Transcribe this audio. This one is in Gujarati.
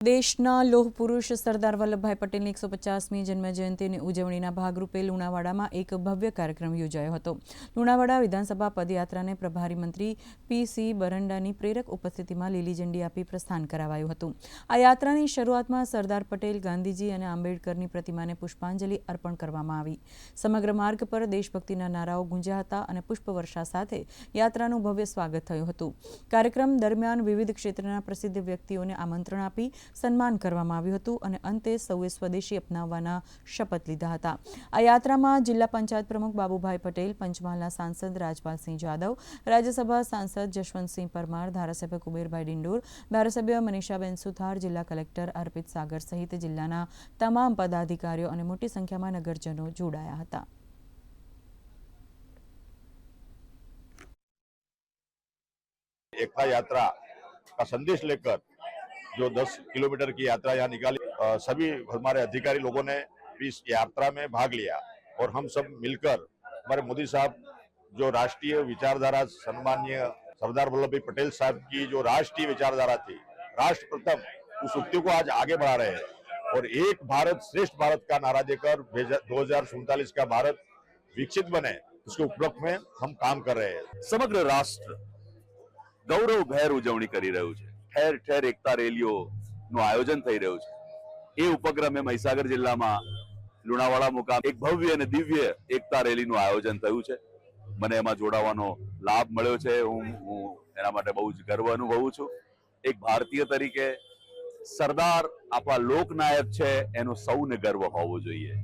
દેશના લોહ પુરુષ સરદાર વલ્લભભાઈ પટેલની 150મી જન્મજયંતિની ઉજવણીના ભાગરૂપે લુણાવાડામાં એક ભવ્ય કાર્યક્રમ યોજાયો હતો। લુણાવાડા વિધાનસભા પદયાત્રાને પ્રભારી મંત્રી પી.સી. બરંડાની પ્રેરક ઉપસ્થિતિમાં લીલી ઝંડી આપી પ્રસ્થાન કરાવાયું હતું। આ યાત્રાની શરૂઆતમાં સરદાર પટેલ, ગાંધીજી અને આંબેડકરની પ્રતિમાને પુષ્પાંજલિ અર્પણ કરવામાં આવી। સમગ્ર માર્ગ પર દેશભક્તિના નારાઓ ગુંજ્યા હતા અને પુષ્પવર્ષા સાથે યાત્રાનું ભવ્ય સ્વાગત થયું હતું। કાર્યક્રમ દરમિયાન વિવિધ ક્ષેત્રના પ્રસિદ્ધ વ્યક્તિઓને આમંત્રણ આપી સન્માન કરવામાં આવ્યું હતું અને અંતે સૌએ સ્વદેશી અપનાવવાના શપથ લીધા હતા। આ યાત્રામાં જિલ્લા પંચાયત પ્રમુખ બાબુભાઈ પટેલ, પંચમહાલના સાંસદ રાજપાલસિંહ જાદવ, રાજ્યસભા સાંસદ જશવંતસિંહ પરમાર, ધારાસભ્ય કુબેરભાઈ ડિંડોર, ધારાસભ્ય મનીષાબેન સુથાર, જિલ્લા કલેક્ટર અર્પિત સાગર સહિત જિલ્લાના તમામ પદાધિકારીઓ અને મોટી સંખ્યામાં નગરજનો જોડાયા હતા। एकता यात्रा का संदेश लेकर जो 10 किलोमीटर की यात्रा यहाँ निकाली, सभी हमारे अधिकारी लोगों ने इस यात्रा में भाग लिया और हम सब मिलकर हमारे मोदी साहब जो राष्ट्रीय विचारधारा सम्माननीय सरदार वल्लभभाई पटेल साहब की जो राष्ट्रीय विचारधारा थी, राष्ट्र प्रथम, उस उक्ति को आज आगे बढ़ा रहे हैं और एक भारत श्रेष्ठ भारत का नारा देकर 2047 का भारत विकसित बने, उसके उपलक्ष्य में हम काम कर रहे हैं। समग्र राष्ट्र गौरवभेर उजवणी કરી રહ્યું છે। ઠેર ઠેર એકતા રેલીઓનું આયોજન થઈ રહ્યું છે। એ ઉપક્રમે મહીસાગર જિલ્લામાં લુણાવાડા મુકામે એક ભવ્ય અને દિવ્ય એકતા રેલીનું આયોજન થયું છે। મને એમાં જોડાવાનો લાભ મળ્યો છે। હું એના માટે બહુ જ ગર્વ અનુભવું છું। એક ભારતીય તરીકે સરદાર આપણા લોકનાયક છે, એનો સૌને ગર્વ હોવો જોઈએ।